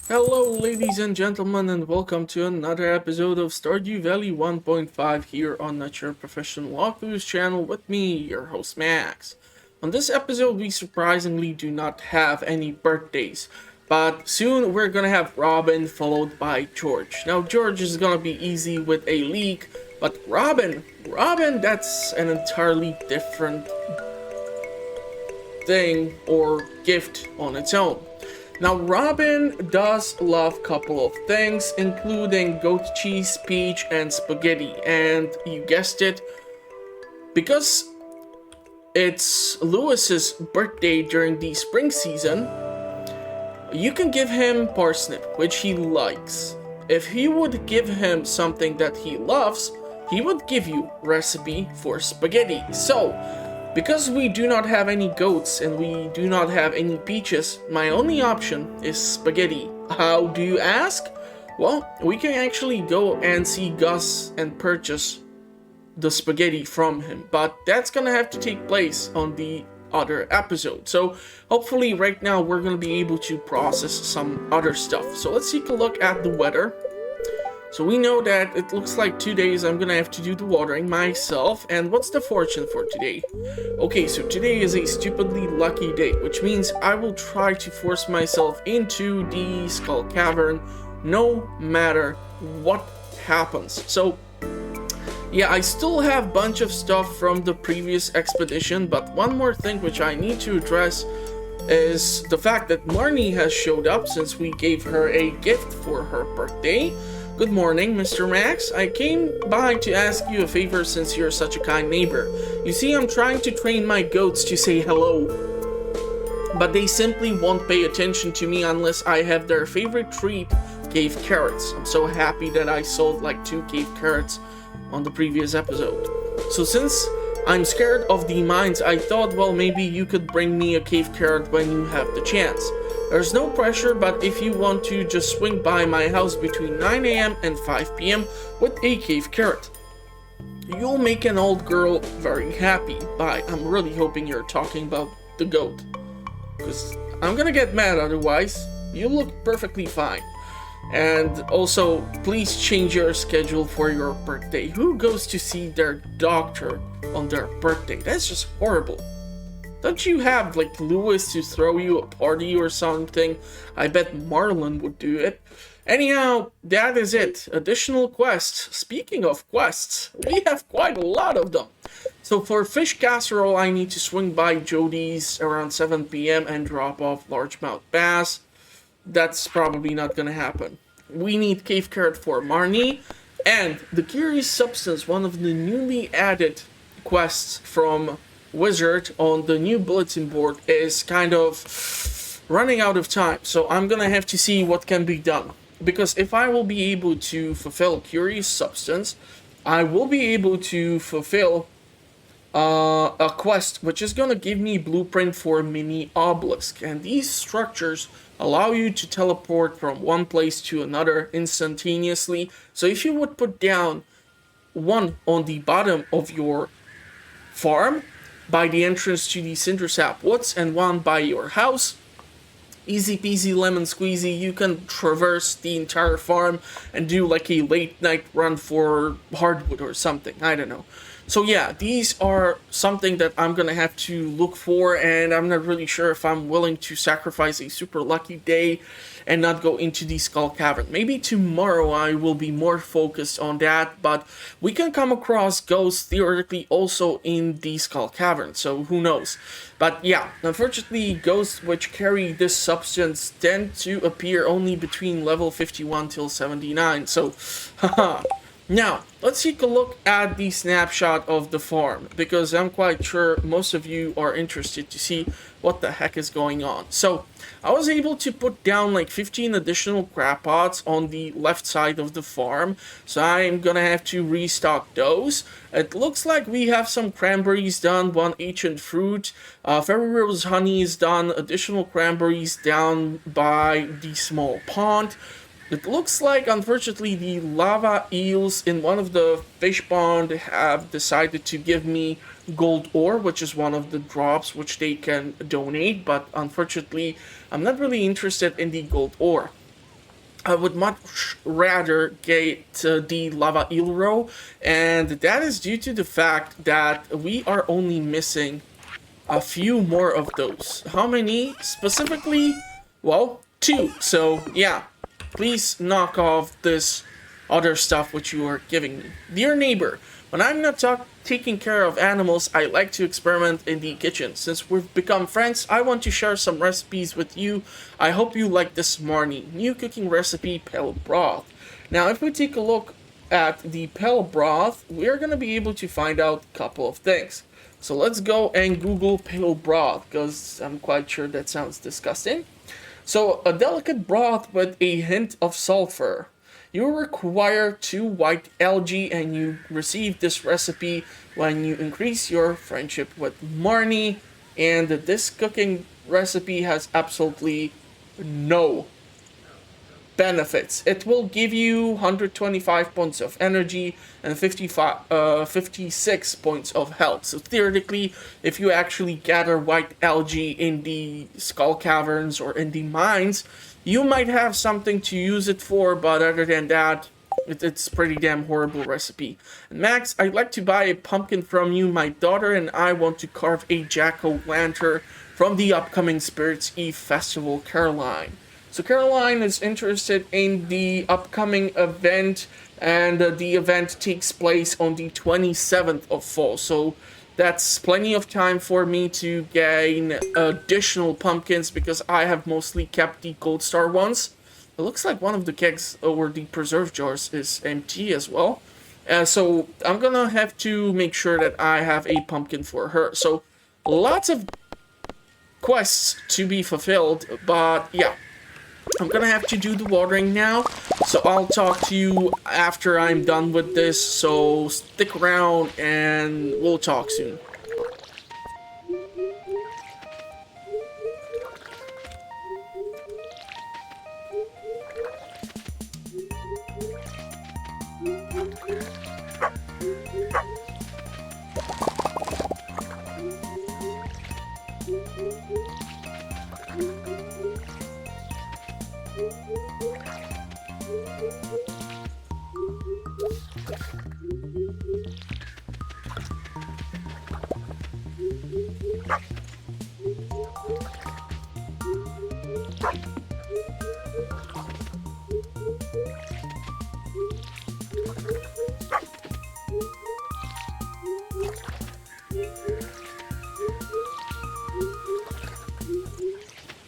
Hello, ladies and gentlemen, and welcome to another episode of Stardew Valley 1.5 here on Not Your Professional Walkthroughs channel with me, your host Max. On this episode, we surprisingly do not have any birthdays, but soon we're gonna have Robin followed by George. Now, George is gonna be easy with a leak, but Robin, that's an entirely different thing or gift on its own. Now, Robin does love a couple of things, including goat cheese, peach, and spaghetti. And you guessed it, because it's Lewis's birthday during the spring season, you can give him parsnip, which he likes. If he would give him something that he loves, he would give you recipe for spaghetti. So, because we do not have any goats and we do not have any peaches, my only option is spaghetti. How do you ask? Well, we can actually go and see Gus and purchase the spaghetti from him, but that's gonna have to take place on the other episode. So hopefully right now we're gonna be able to process some other stuff. So let's take a look at the weather. So we know that it looks like 2 days I'm gonna have to do the watering myself. And what's the fortune for today? Okay, so today is a stupidly lucky day, which means I will try to force myself into the Skull Cavern no matter what happens. So yeah, I still have a bunch of stuff from the previous expedition, but one more thing which I need to address is the fact that Marnie has showed up since we gave her a gift for her birthday. Good morning, Mr. Max. I came by to ask you a favor since you're such a kind neighbor. You see, I'm trying to train my goats to say hello, but they simply won't pay attention to me unless I have their favorite treat, cave carrots. I'm so happy that I sold like 2 cave carrots on the previous episode. So since I'm scared of the mines, I thought, well, maybe you could bring me a cave carrot when you have the chance. There's no pressure, but if you want to, just swing by my house between 9 a.m. and 5 p.m. with a cave carrot. You'll make an old girl very happy. Bye. I'm really hoping you're talking about the goat, because I'm gonna get mad otherwise. You look perfectly fine. And also, please change your schedule for your birthday. Who goes to see their doctor on their birthday? That's just horrible. Don't you have, like, Lewis to throw you a party or something? I bet Marlon would do it. Anyhow, that is it. Additional quests. Speaking of quests, we have quite a lot of them. So for fish casserole, I need to swing by Jody's around 7 p.m. and drop off largemouth bass. That's probably not gonna happen. We need cave carrot for Marnie. And the curious substance, one of the newly added quests from Wizard on the new bulletin board, is kind of running out of time. So I'm gonna have to see what can be done. Because if I will be able to fulfill curious substance, I will be able to fulfill a quest which is gonna give me blueprint for mini-obelisk. And these structures allow you to teleport from one place to another instantaneously. So if you would put down one on the bottom of your farm by the entrance to the Cindersap Woods and one by your house, easy peasy lemon squeezy, you can traverse the entire farm and do like a late night run for hardwood or something. I don't know. So yeah, these are something that I'm gonna have to look for, and I'm not really sure if I'm willing to sacrifice a super lucky day and not go into the Skull Cavern. Maybe tomorrow I will be more focused on that, but we can come across ghosts theoretically also in the Skull Cavern, so who knows. But yeah, unfortunately, ghosts which carry this substance tend to appear only between level 51 till 79, so haha. Now, let's take a look at the snapshot of the farm, because I'm quite sure most of you are interested to see what the heck is going on. So, I was able to put down like 15 additional crab pots on the left side of the farm, so I'm gonna have to restock those. It looks like we have some cranberries done, one ancient fruit, fairy rose honey is done, additional cranberries down by the small pond. It looks like, unfortunately, the lava eels in one of the fish pond have decided to give me gold ore, which is one of the drops which they can donate, but unfortunately, I'm not really interested in the gold ore. I would much rather get the lava eel row, and that is due to the fact that we are only missing a few more of those. How many specifically? Well, two. So yeah, please knock off this other stuff which you are giving me. Dear neighbor, when I'm not taking care of animals, I like to experiment in the kitchen. Since we've become friends, I want to share some recipes with you. I hope you like this morning. New cooking recipe, pale broth. Now, if we take a look at the pale broth, we're going to be able to find out a couple of things. So let's go and Google pale broth, because I'm quite sure that sounds disgusting. So, a delicate broth with a hint of sulfur. You require 2 white algae, and you receive this recipe when you increase your friendship with Marnie. And this cooking recipe has absolutely no benefits. It will give you 125 points of energy and 56 points of health. So theoretically, if you actually gather white algae in the skull caverns or in the mines, you might have something to use it for, but other than that, it's pretty damn horrible recipe. And Max, I'd like to buy a pumpkin from you. My daughter and I want to carve a jack-o'-lantern from the upcoming Spirits Eve Festival, Caroline. So Caroline is interested in the upcoming event, and the event takes place on the 27th of fall. So that's plenty of time for me to gain additional pumpkins, because I have mostly kept the gold star ones. It looks like one of the kegs or the preserve jars is empty as well. So I'm gonna have to make sure that I have a pumpkin for her. So lots of quests to be fulfilled, but yeah. I'm gonna have to do the watering now, so I'll talk to you after I'm done with this, so stick around and we'll talk soon.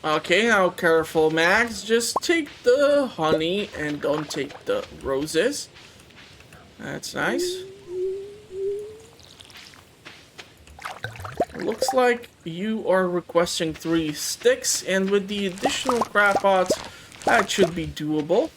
Okay, now careful, Max. Just take the honey and don't take the roses. That's nice. Looks like you are requesting 3 sticks, and with the additional crab pots, that should be doable.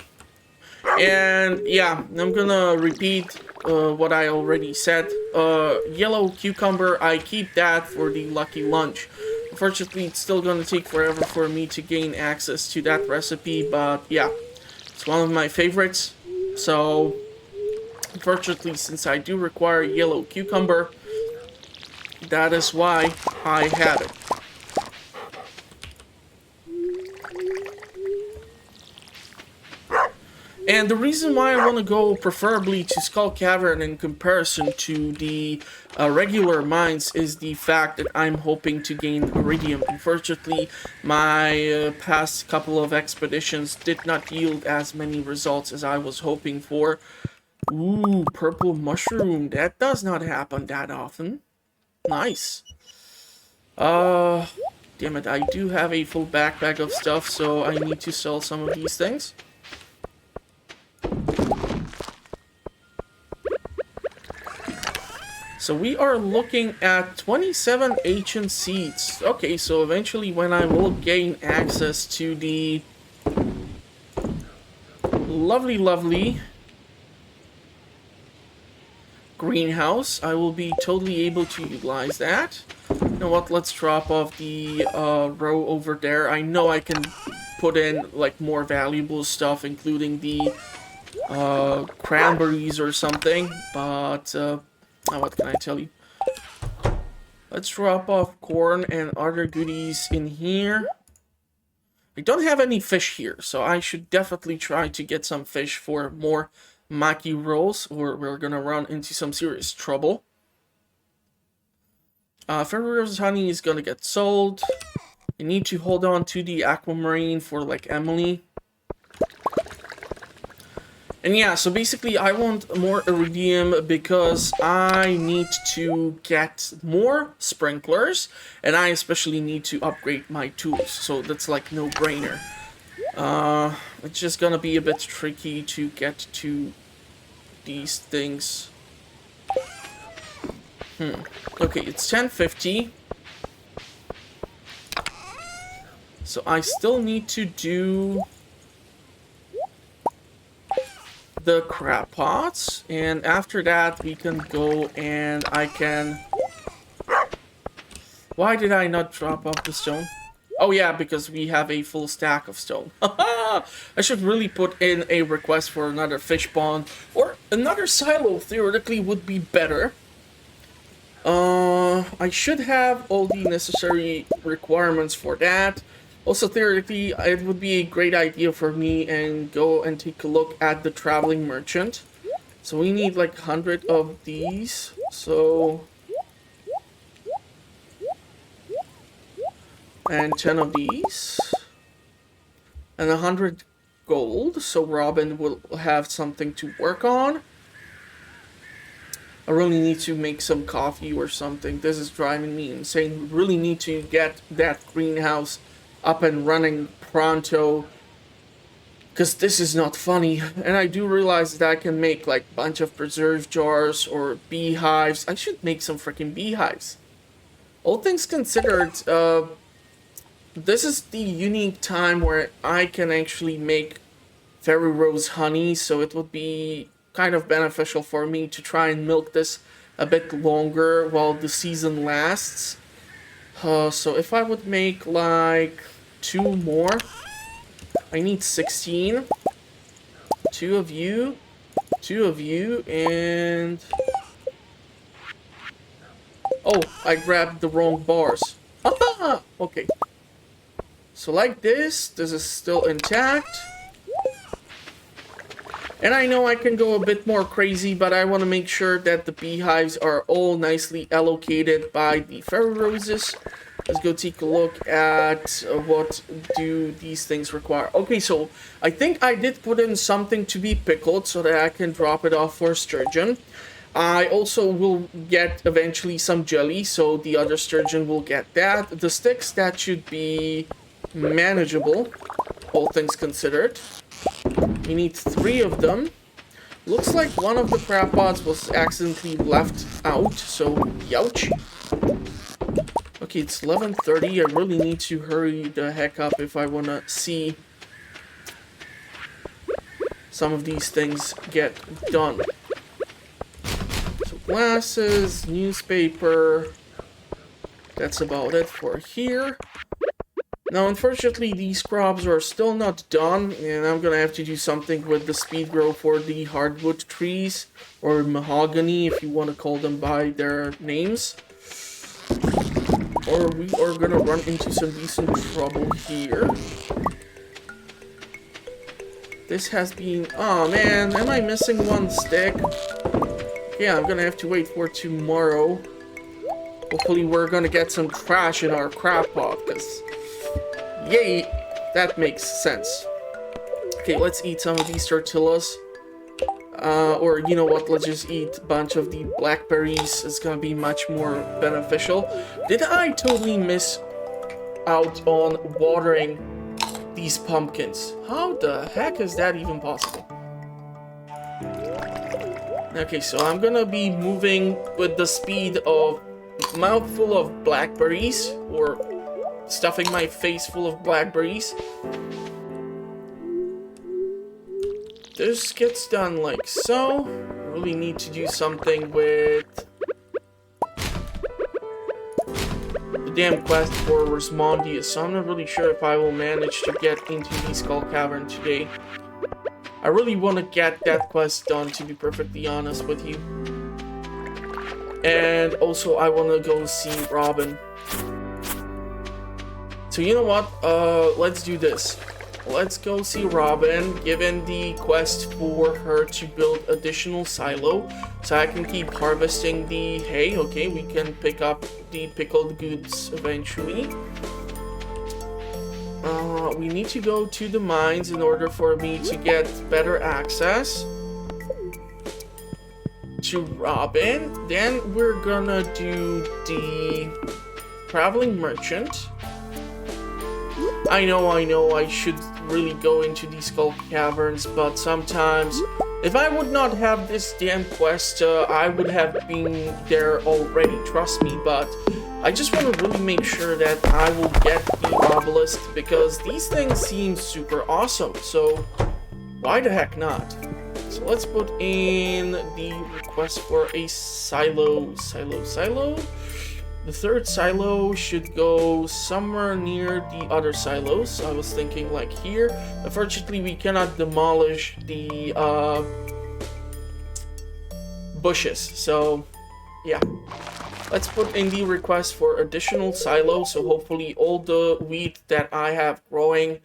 And yeah, I'm gonna repeat what I already said. Yellow cucumber, I keep that for the lucky lunch. Unfortunately, it's still gonna take forever for me to gain access to that recipe, but yeah, it's one of my favorites. So, unfortunately, since I do require yellow cucumber, that is why I have it. And the reason why I want to go preferably to Skull Cavern in comparison to the regular mines is the fact that I'm hoping to gain iridium. Unfortunately, my past couple of expeditions did not yield as many results as I was hoping for. Ooh, purple mushroom. That does not happen that often. Nice. Damn it, I do have a full backpack of stuff, so I need to sell some of these things. So we are looking at 27 ancient seeds. Okay, so eventually when I will gain access to the lovely greenhouse, I will be totally able to utilize that. You know what, let's drop off the row over there. I know I can put in like more valuable stuff, including the cranberries or something. But what can I tell you? Let's drop off corn and other goodies in here. I don't have any fish here, so I should definitely try to get some fish for more maki rolls, or we're gonna run into some serious trouble. February's honey is gonna get sold. You need to hold on to the aquamarine for like Emily. And yeah, so basically I want more iridium because I need to get more sprinklers, and I especially need to upgrade my tools, so that's like no brainer. It's just gonna be a bit tricky to get to these things. Okay, it's 10:50. So I still need to do the crab pots, and after that we can go and I can... Why did I not drop off the stone? Oh yeah, because we have a full stack of stone. I should really put in a request for another fish pond, or another silo theoretically would be better. I should have all the necessary requirements for that. Also, theoretically, it would be a great idea for me and go and take a look at the traveling merchant. So we need like 100 of these. So... and 10 of these. And 100 gold. So Robin will have something to work on. I really need to make some coffee or something. This is driving me insane. We really need to get that greenhouse up and running pronto, because this is not funny. And I do realize that I can make like a bunch of preserve jars or beehives. I should make some freaking beehives. All things considered, this is the unique time where I can actually make fairy rose honey, so it would be kind of beneficial for me to try and milk this a bit longer while the season lasts. So if I would make like 2 more, I need 16. 2 of you, 2 of you, and... oh, I grabbed the wrong bars. Okay. So like this is still intact. And I know I can go a bit more crazy, but I want to make sure that the beehives are all nicely allocated by the fairy roses. Let's go take a look at what do these things require. Okay, so I think I did put in something to be pickled so that I can drop it off for sturgeon. I also will get eventually some jelly, so the other sturgeon will get that. The sticks, that should be manageable, all things considered. We need 3 of them. Looks like one of the crab pots was accidentally left out, so youch. Okay, it's 11:30. I really need to hurry the heck up if I want to see some of these things get done. So glasses, newspaper. That's about it for here. Now, unfortunately, these crops are still not done, and I'm gonna have to do something with the speed grow for the hardwood trees, or mahogany, if you want to call them by their names. Or we are gonna run into some decent trouble here. This has been... oh man, am I missing one stick? Yeah, I'm gonna have to wait for tomorrow. Hopefully we're gonna get some trash in our crab pot, because... yay! That makes sense. Okay, let's eat some of these tortillas. Or, you know what, let's just eat a bunch of the blackberries. It's gonna be much more beneficial. Did I totally miss out on watering these pumpkins? How the heck is that even possible? Okay, so I'm gonna be moving with the speed of a mouthful of blackberries, or stuffing my face full of blackberries. This gets done like so. Really need to do something with the damn quest for Rosmondius, so I'm not really sure if I will manage to get into the Skull Cavern today. I really want to get that quest done, to be perfectly honest with you. And also, I want to go see Robin. So you know what? Let's do this. Let's go see Robin, given the quest for her to build additional silo, so I can keep harvesting the hay. Okay, we can pick up the pickled goods eventually. We need to go to the mines in order for me to get better access to Robin. Then we're gonna do the traveling merchant. I know, I should really go into these skull caverns, but sometimes, if I would not have this damn quest, I would have been there already, trust me, but I just want to really make sure that I will get the obelisk, because these things seem super awesome, so why the heck not? So let's put in the request for a silo. The third silo should go somewhere near the other silos. I was thinking like here. Unfortunately, we cannot demolish the bushes. So yeah, let's put in the request for additional silos. So hopefully all the wheat that I have growing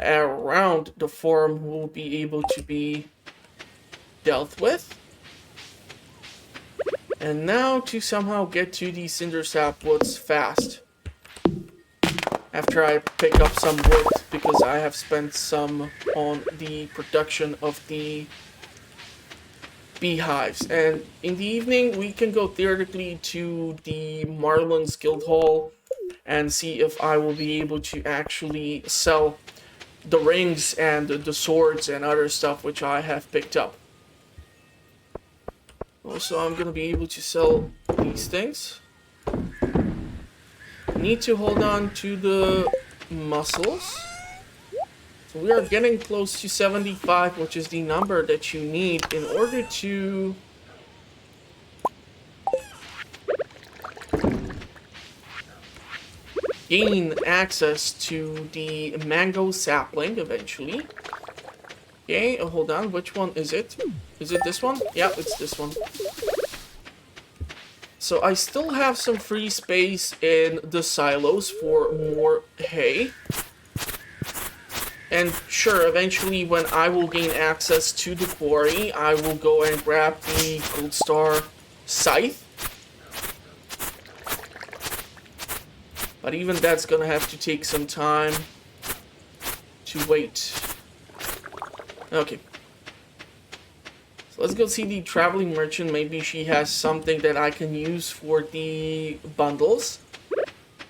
around the farm will be able to be dealt with. And now to somehow get to the cinder sap woods fast. After I pick up some wood, because I have spent some on the production of the beehives. And in the evening, we can go theoretically to the Marlin's Guild Hall and see if I will be able to actually sell the rings and the swords and other stuff which I have picked up. Also, I'm gonna be able to sell these things. Need to hold on to the mussels. So we are getting close to 75, which is the number that you need in order to gain access to the mango sapling eventually. Okay, hold on, which one is it? Is it this one? Yeah, it's this one. So I still have some free space in the silos for more hay. And sure, eventually when I will gain access to the quarry, I will go and grab the gold star scythe. But even that's gonna have to take some time to wait. Okay. So let's go see the traveling merchant. Maybe she has something that I can use for the bundles.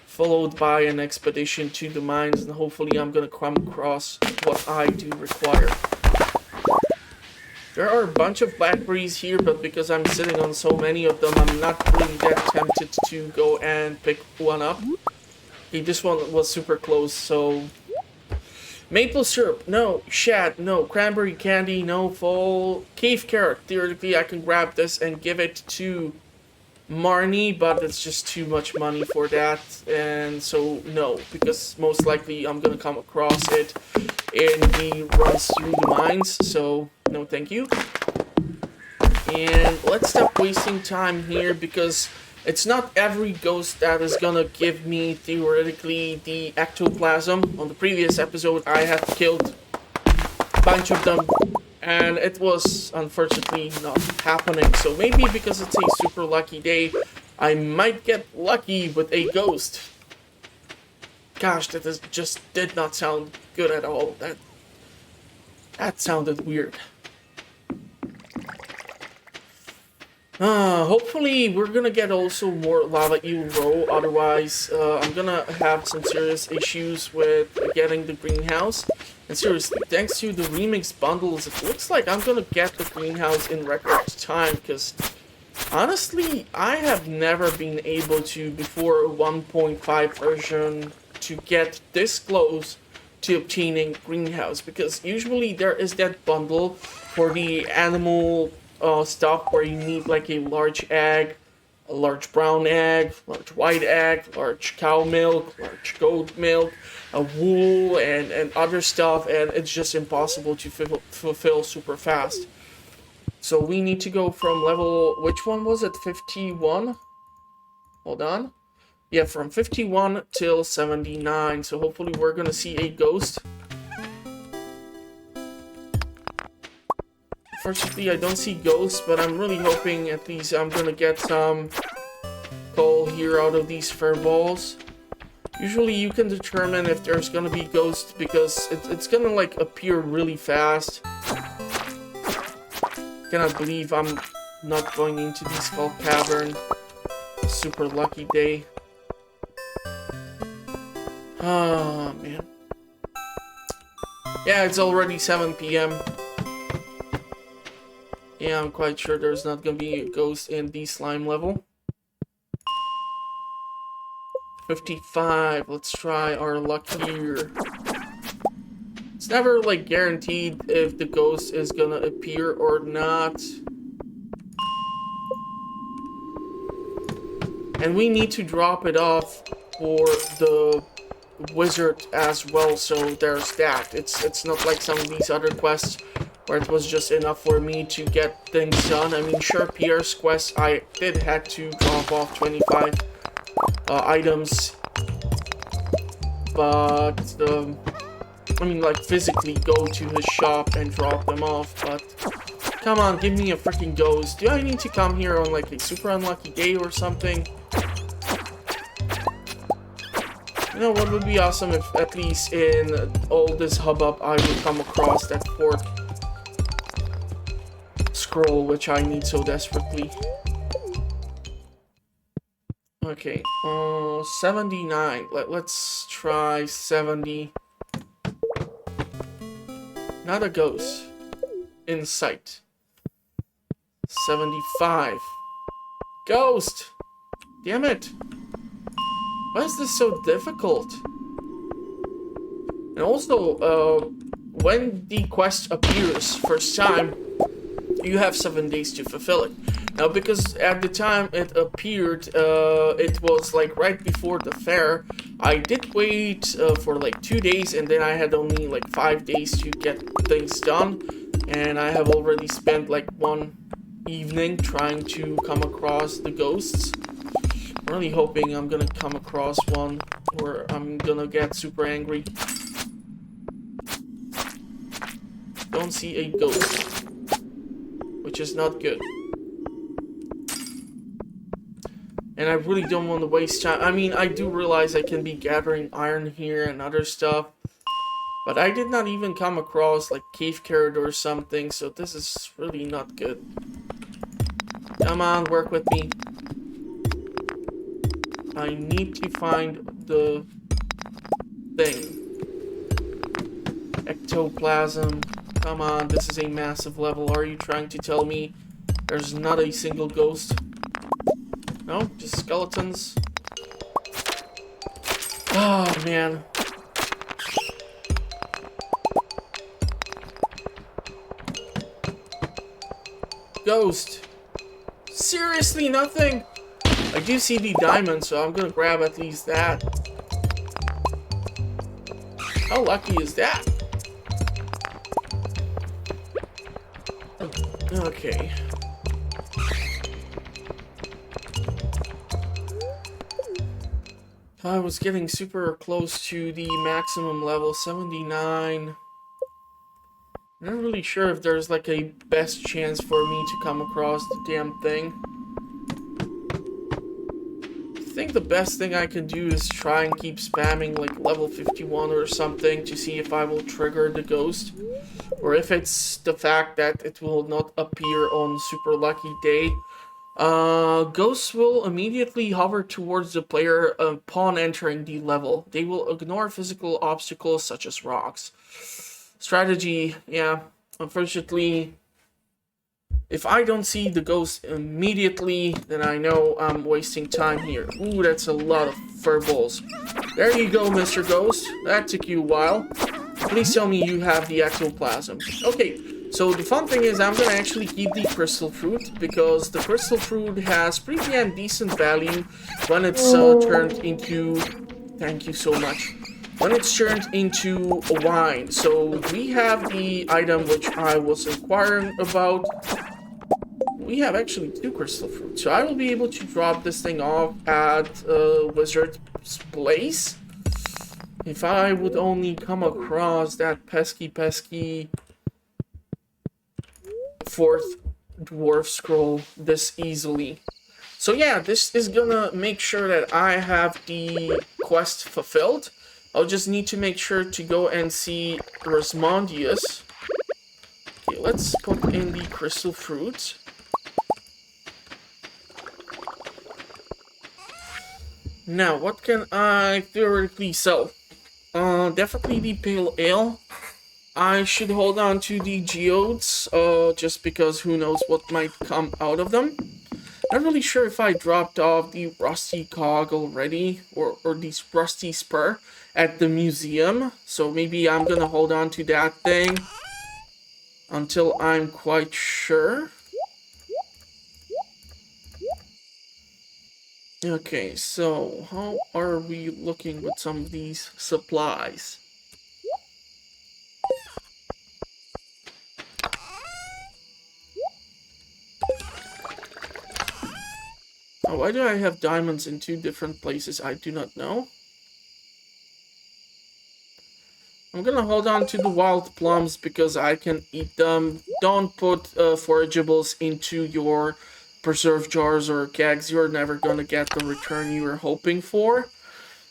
Followed by an expedition to the mines, and hopefully I'm gonna come across what I do require. There are a bunch of blackberries here, but because I'm sitting on so many of them, I'm not really that tempted to go and pick one up. Okay, this one was super close, so... Maple syrup, no. Shad, no. Cranberry candy, no. Fall. Cave carrot, theoretically I can grab this and give it to Marnie, but it's just too much money for that, and so no, because most likely I'm gonna come across it in the runs through the mines, so no thank you. And let's stop wasting time here, because it's not every ghost that is gonna give me theoretically the ectoplasm. On the previous episode I have killed a bunch of them, and it was unfortunately not happening. So maybe because it's a super lucky day, I might get lucky with a ghost. Gosh, that just did not sound good at all. That sounded weird. Hopefully we're gonna get also more lava eel roe, otherwise I'm gonna have some serious issues with getting the greenhouse. And seriously, thanks to the remix bundles, it looks like I'm gonna get the greenhouse in record time, because honestly, I have never been able to, before 1.5 version, to get this close to obtaining greenhouse, because usually there is that bundle for the animal stuff where you need like a large egg, a large brown egg, large white egg, large cow milk, large goat milk, a wool, and other stuff, and it's just impossible to fulfill super fast. So we need to go from level, which one was it, 51? Hold on. Yeah, from 51 till 79, so hopefully we're gonna see a ghost. Unfortunately, I don't see ghosts, but I'm really hoping at least I'm gonna get some coal here out of these fur balls. Usually you can determine if there's gonna be ghosts because it's gonna like appear really fast. Cannot believe I'm not going into the Skull Cavern. Super lucky day. Oh man. Yeah, it's already 7 p.m. Yeah, I'm quite sure there's not gonna be a ghost in the slime level. 55, let's try our luck here. It's never like guaranteed if the ghost is gonna appear or not. And we need to drop it off for the wizard as well, so there's that. It's not like some of these other quests where it was just enough for me to get things done. I mean, sure, Pierre's quest, I did have to drop off 25 items, but I mean, like, physically go to his shop and drop them off, but come on, give me a freaking ghost. Do I need to come here on like a super unlucky day or something? You know what would be awesome if at least in all this hubbub I would come across that fourth scroll, which I need so desperately. Okay, 79. Let's try 70. Not a ghost in sight. 75. Ghost! Damn it! Why is this so difficult? And also, when the quest appears first time, you have 7 days to fulfill it. Now, because at the time it appeared, it was like right before the fair, I did wait for like 2 days, and then I had only like 5 days to get things done. And I have already spent like one evening trying to come across the ghosts. I'm really hoping I'm gonna come across one, or I'm gonna get super angry. Don't see a ghost, which is not good. And I really don't want to waste time. I mean, I do realize I can be gathering iron here and other stuff, but I did not even come across like cave carrot or something, so this is really not good. Come on, work with me. I need to find the thing. Ectoplasm. Come on, this is a massive level. Are you trying to tell me there's not a single ghost? No, just skeletons. Oh, man. Ghost. Seriously, nothing? I do see the diamond, so I'm gonna grab at least that. How lucky is that? Okay. I was getting super close to the maximum level, 79. I'm not really sure if there's like a best chance for me to come across the damn thing. I think the best thing I can do is try and keep spamming like level 51 or something to see if I will trigger the ghost. Or if it's the fact that it will not appear on super lucky day. Ghosts will immediately hover towards the player upon entering the level. They will ignore physical obstacles such as rocks. Strategy, yeah, unfortunately, if I don't see the ghost immediately, then I know I'm wasting time here. Ooh, that's a lot of fur balls. There you go, Mr. Ghost. That took you a while. Please tell me you have the ectoplasm. Okay, So the fun thing is I'm gonna actually keep the crystal fruit because the crystal fruit has pretty damn decent value when it's turned into... Thank you so much. When it's turned into a wine. So we have the item which I was inquiring about. We have actually 2 crystal fruits. So I will be able to drop this thing off at Wizard's place. If I would only come across that pesky 4th dwarf scroll this easily. So yeah, this is gonna make sure that I have the quest fulfilled. I'll just need to make sure to go and see Rosmondius. Okay, let's put in the crystal fruit. Now, what can I theoretically sell? Definitely the pale ale. I should hold on to the geodes, just because who knows what might come out of them. Not really sure if I dropped off the rusty cog already, or the rusty spur at the museum. So maybe I'm gonna hold on to that thing until I'm quite sure. Okay, so how are we looking with some of these supplies? Oh, why do I have diamonds in 2 different places? I do not know. I'm gonna hold on to the wild plums because I can eat them. Don't put forageables into your preserve jars or kegs. You're never gonna get the return you were hoping for.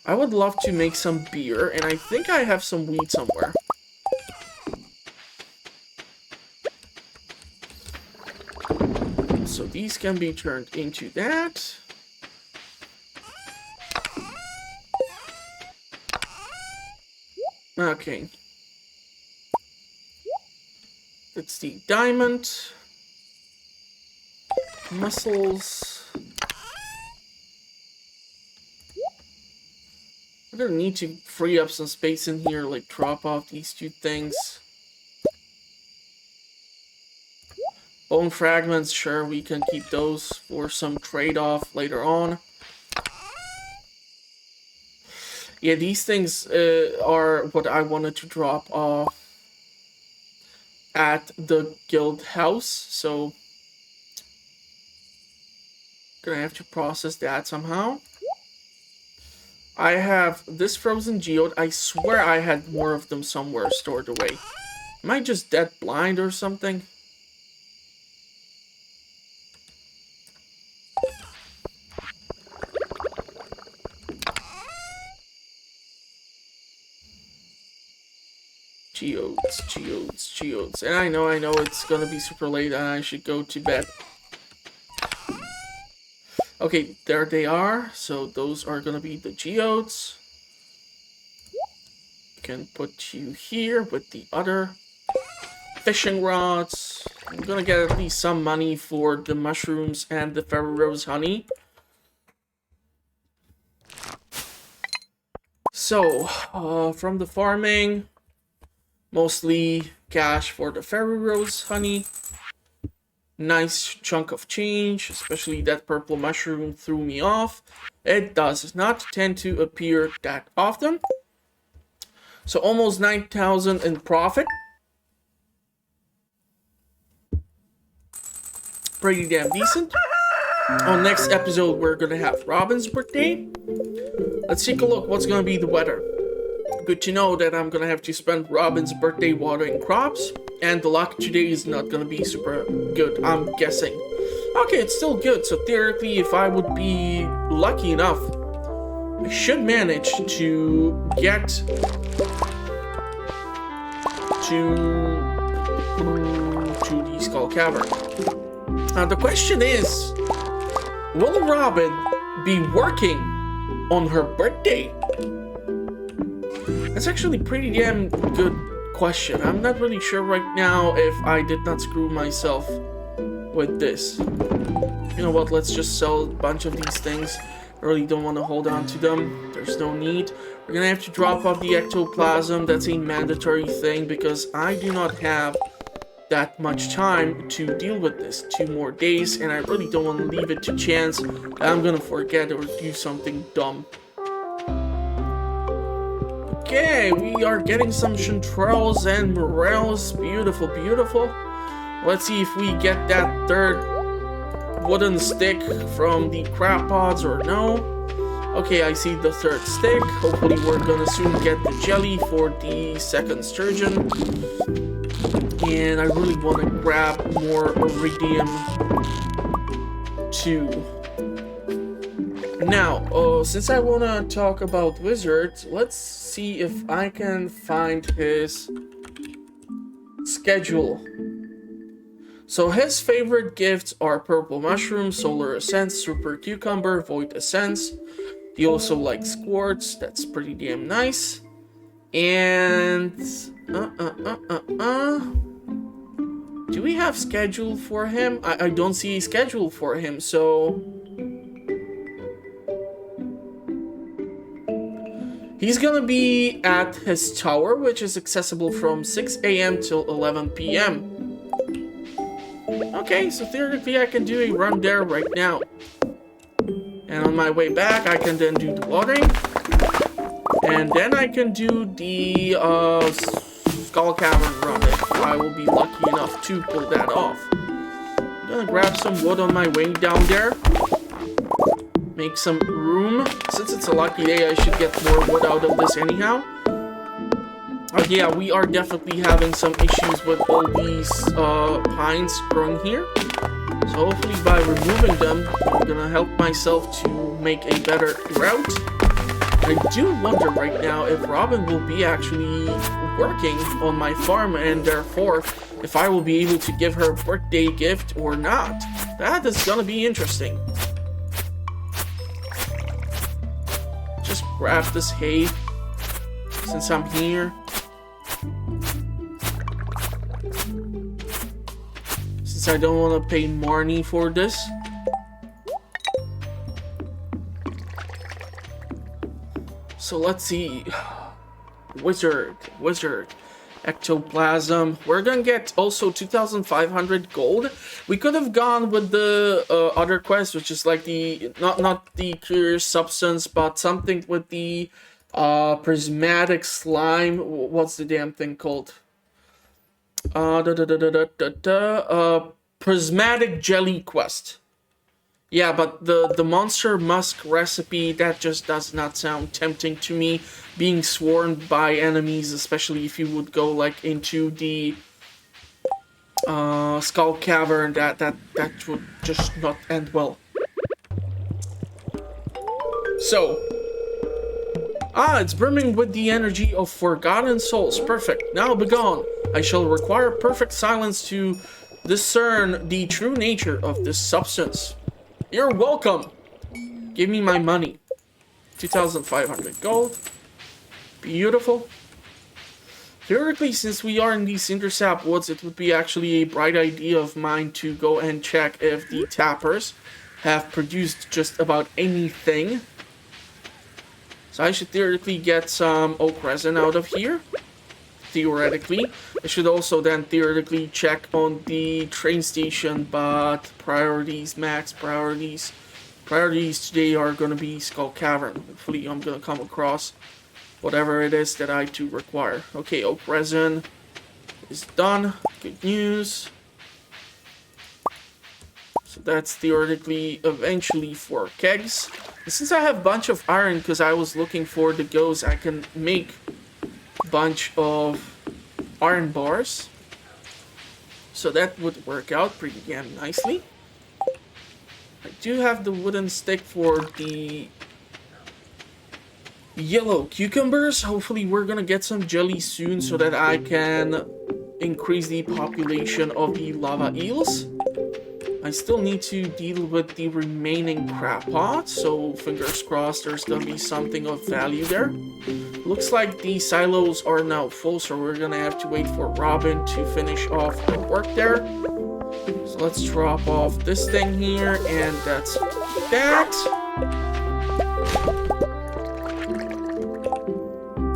I would love to make some beer, and I think I have some wheat somewhere. So these can be turned into that. Okay. That's the diamond. Mussels. I'm gonna need to free up some space in here, like drop off these 2 things. Bone fragments, sure, we can keep those for some trade-off later on. Yeah, these things are what I wanted to drop off at the guild house, so gonna have to process that somehow. I have this frozen geode. I swear I had more of them somewhere stored away. Am I just dead blind or something? Geodes. And I know it's gonna be super late and I should go to bed. Okay, there they are. So those are gonna be the geodes. Can put you here with the other fishing rods. I'm gonna get at least some money for the mushrooms and the fairy rose honey. So, from the farming, mostly cash for the fairy rose honey. Nice chunk of change, especially that purple mushroom threw me off. It does not tend to appear that often. So almost 9,000 in profit. Pretty damn decent. On next episode, we're gonna have Robin's birthday. Let's take a look what's gonna be the weather. Good to know that I'm gonna have to spend Robin's birthday watering crops. And the luck today is not gonna be super good, I'm guessing. Okay, it's still good. So theoretically, if I would be lucky enough, I should manage to get to the Skull Cavern. Now the question is, will Robin be working on her birthday? That's actually pretty damn good question. I'm not really sure right now if I did not screw myself with this. You know what, let's just sell a bunch of these things. I really don't want to hold on to them. There's no need. We're gonna have to drop off the ectoplasm. That's a mandatory thing because I do not have that much time to deal with this. 2 more days, and I really don't want to leave it to chance that I'm gonna forget or do something dumb. Okay, we are getting some chanterelles and morels. Beautiful, beautiful. Let's see if we get that third wooden stick from the crab pods or no. Okay, I see the third stick. Hopefully we're gonna soon get the jelly for the second sturgeon. And I really want to grab more iridium too. Now, since I want to talk about Wizard, let's see if I can find his schedule. So his favorite gifts are purple mushroom, solar essence, super cucumber, void essence. He also likes quartz. That's pretty damn nice. And do we have schedule for him? I don't see a schedule for him, so he's gonna be at his tower, which is accessible from 6 a.m. till 11 p.m. Okay, so theoretically I can do a run there right now. And on my way back, I can then do the watering. And then I can do the Skull Cavern run if I will be lucky enough to pull that off. I'm gonna grab some wood on my way down there. Make some room. Since it's a lucky day, I should get more wood out of this anyhow. Yeah, we are definitely having some issues with all these pines growing here. So hopefully by removing them, I'm gonna help myself to make a better route. I do wonder right now if Robin will be actually working on my farm, and therefore if I will be able to give her a birthday gift or not. That is gonna be interesting. Just grab this hay since I'm here. Since I don't want to pay Marnie for this. So let's see. Wizard, Ectoplasm. We're gonna get also 2,500 gold. We could have gone with the other quest, which is like the not the curious substance, but something with the prismatic slime. What's the damn thing called? Prismatic jelly quest. Yeah, but the monster musk recipe, that just does not sound tempting to me. Being swarmed by enemies, especially if you would go like into the skull cavern, that would just not end well. So, it's brimming with the energy of forgotten souls. Perfect. Now begone. I shall require perfect silence to discern the true nature of this substance. You're welcome. Give me my money. 2,500 gold. Beautiful. Theoretically, since we are in these intersap woods, it would be actually a bright idea of mine to go and check if the tappers have produced just about anything. So I should theoretically get some oak resin out of here. Theoretically. I should also then theoretically check on the train station, but priorities, max priorities. Priorities today are going to be Skull Cavern. Hopefully I'm going to come across whatever it is that I do require. Okay, oak resin is done. Good news. So that's theoretically eventually 4 kegs. And since I have a bunch of iron because I was looking for the ghosts, I can make a bunch of iron bars. So that would work out pretty damn nicely. I do have the wooden stick for the yellow cucumbers. Hopefully we're gonna get some jelly soon so that I can increase the population of the lava eels. I still need to deal with the remaining crab pots, so fingers crossed there's gonna be something of value there. Looks like the silos are now full, so we're gonna have to wait for Robin to finish off the work there. So let's drop off this thing here, and that's that.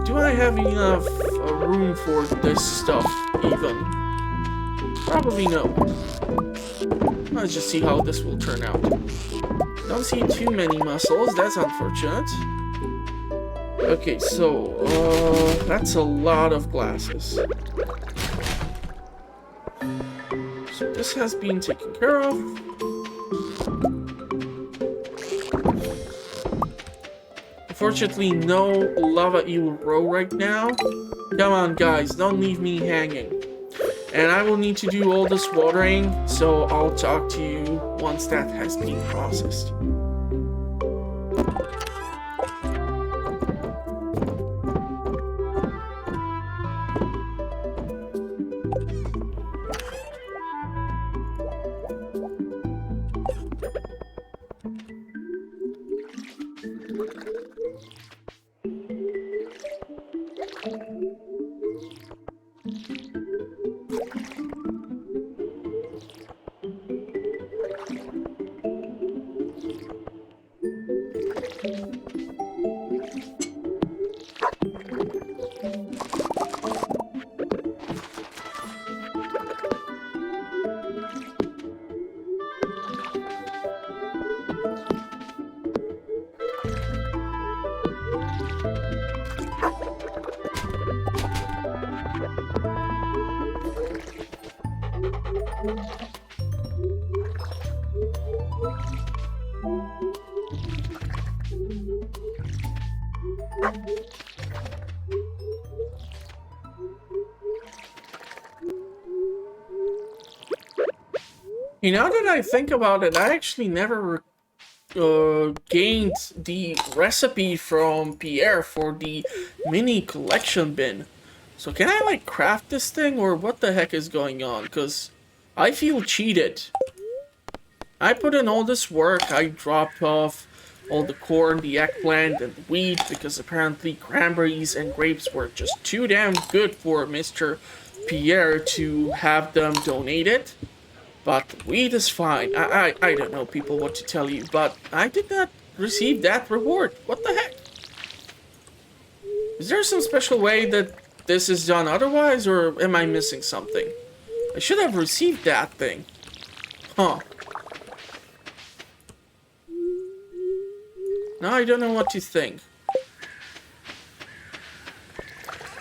Do I have enough room for this stuff, even? Probably no. Let's just see how this will turn out. Don't see too many mussels, that's unfortunate. Okay, so, that's a lot of glasses. So this has been taken care of. Unfortunately, no lava eel roe right now. Come on, guys, don't leave me hanging. And I will need to do all this watering, so I'll talk to you once that has been processed. You know, that I think about it, I actually never gained the recipe from Pierre for the mini collection bin. So can I like craft this thing, or what the heck is going on? Because I feel cheated. I put in all this work, I dropped off all the corn, the eggplant, and the wheat, because apparently cranberries and grapes were just too damn good for Mr. Pierre to have them donated. But wheat is fine. I don't know, people, what to tell you, but I did not receive that reward. What the heck? Is there some special way that this is done otherwise, or am I missing something? I should have received that thing. Huh. Now I don't know what to think.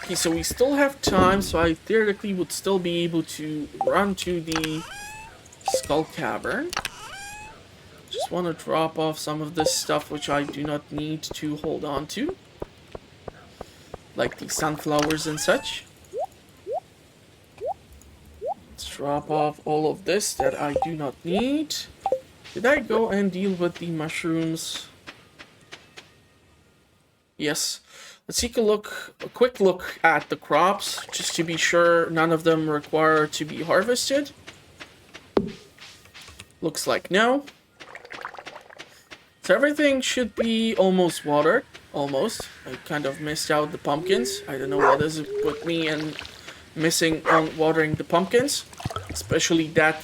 Okay, so we still have time, so I theoretically would still be able to run to the Skull Cavern. Just want to drop off some of this stuff which I do not need to hold on to, like the sunflowers and such. Let's drop off all of this that I do not need. Did I go and deal with the mushrooms? Yes. Let's take a quick look at the crops, just to be sure none of them require to be harvested. Looks like no. So everything should be almost watered. Almost. I kind of missed out the pumpkins. I don't know what is with me and missing on watering the pumpkins. Especially that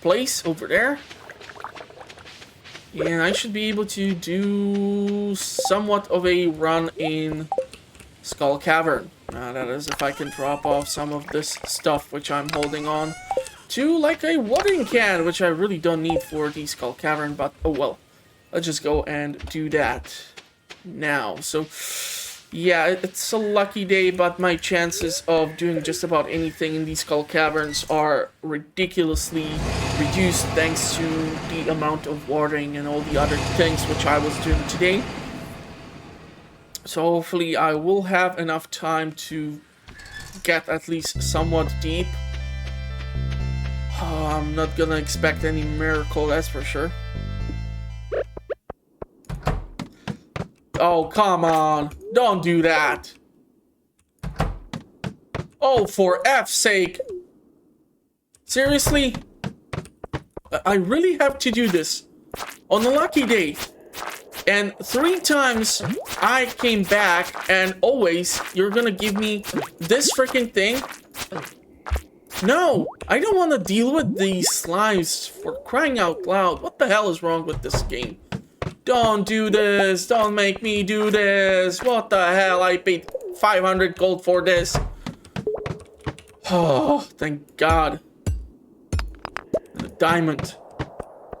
place over there. And I should be able to do somewhat of a run in Skull Cavern. That is if I can drop off some of this stuff which I'm holding on to, like a watering can, which I really don't need for the Skull Cavern, but oh well. Let's just go and do that now. So, yeah, it's a lucky day, but my chances of doing just about anything in these Skull Caverns are ridiculously reduced thanks to the amount of watering and all the other things which I was doing today. So hopefully I will have enough time to get at least somewhat deep. I'm not gonna expect any miracle, that's for sure. Oh, come on. Don't do that. Oh, for F's sake. Seriously? I really have to do this on a lucky day. And 3 times I came back, and always you're gonna give me this freaking thing? No, I don't want to deal with these slimes, for crying out loud. What the hell is wrong with this game? Don't do this. Don't make me do this. What the hell? I paid 500 gold for this. Oh, thank God. diamond.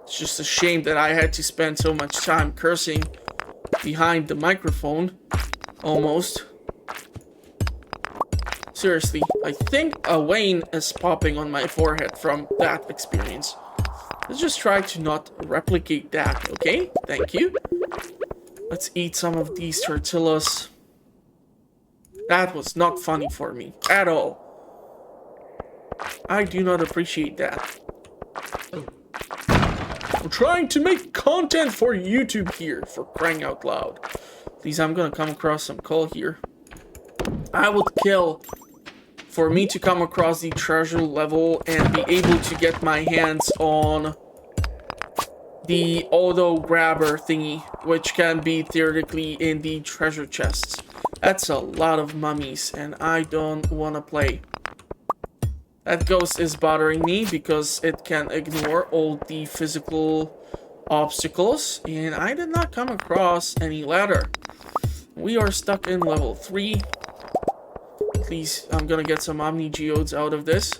It's just a shame that I had to spend so much time cursing behind the microphone. Almost. Seriously, I think a vein is popping on my forehead from that experience. Let's just try to not replicate that, okay? Thank you. Let's eat some of these tortillas. That was not funny for me at all. I do not appreciate that. I'm trying to make content for YouTube here, for crying out loud. Please, I'm gonna come across some coal here. I would kill for me to come across the treasure level and be able to get my hands on the auto grabber thingy, which can be theoretically in the treasure chests. That's a lot of mummies, and I don't want to play. That ghost is bothering me because it can ignore all the physical obstacles, and I did not come across any ladder. We are stuck in level 3. Please, I'm gonna get some Omni Geodes out of this.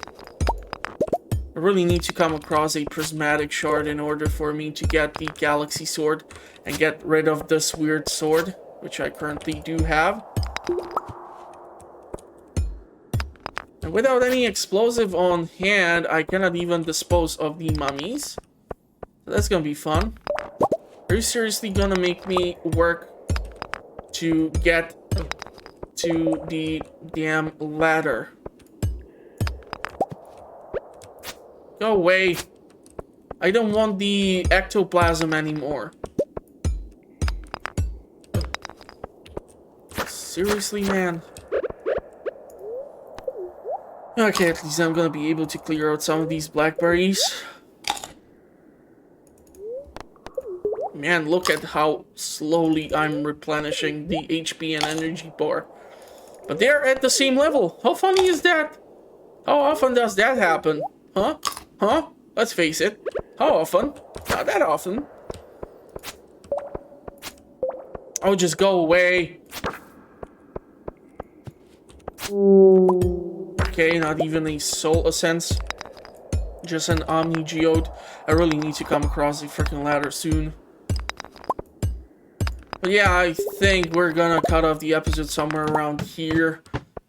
I really need to come across a prismatic shard in order for me to get the galaxy sword and get rid of this weird sword, which I currently do have. And without any explosive on hand, I cannot even dispose of the mummies. So that's gonna be fun. Are you seriously gonna make me work to get to the damn ladder? Go away. I don't want the ectoplasm anymore. Seriously, man. Okay, at least I'm gonna be able to clear out some of these blackberries. Man, look at how slowly I'm replenishing the HP and energy bar. But they're at the same level. How funny is that? How often does that happen? Huh? Huh? Let's face it. How often? Not that often. Oh, just go away. Okay, not even a soul essence. Just an Omni Geode. I really need to come across the freaking ladder soon. But yeah, I think we're gonna cut off the episode somewhere around here.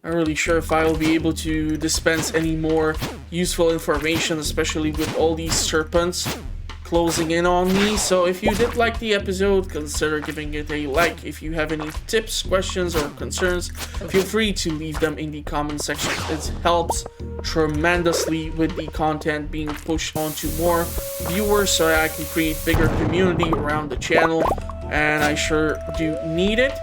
I'm really sure if I will be able to dispense any more useful information, especially with all these serpents closing in on me. So if you did like the episode, consider giving it a like. If you have any tips, questions, or concerns, feel free to leave them in the comment section. It helps tremendously with the content being pushed onto more viewers so that I can create bigger community around the channel, and I sure do need it.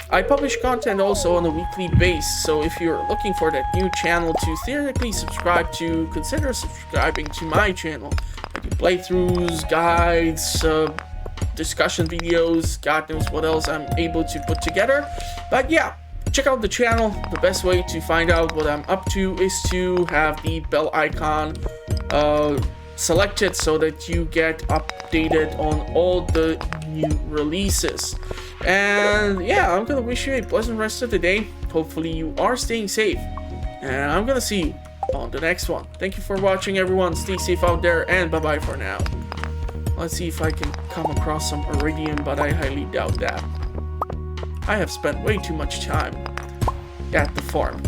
I publish content also on a weekly basis, so if you're looking for that new channel to theoretically subscribe to, consider subscribing to my channel. I do playthroughs, guides, discussion videos, God knows what else I'm able to put together. But yeah, check out the channel. The best way to find out what I'm up to is to have the bell icon selected so that you get updated on all the new releases. And yeah, I'm gonna wish you a pleasant rest of the day. Hopefully you are staying safe, and I'm gonna see you on the next one. Thank you for watching, everyone. Stay safe out there, and bye bye for now. Let's see if I can come across some iridium, but I highly doubt that. I have spent way too much time at the farm.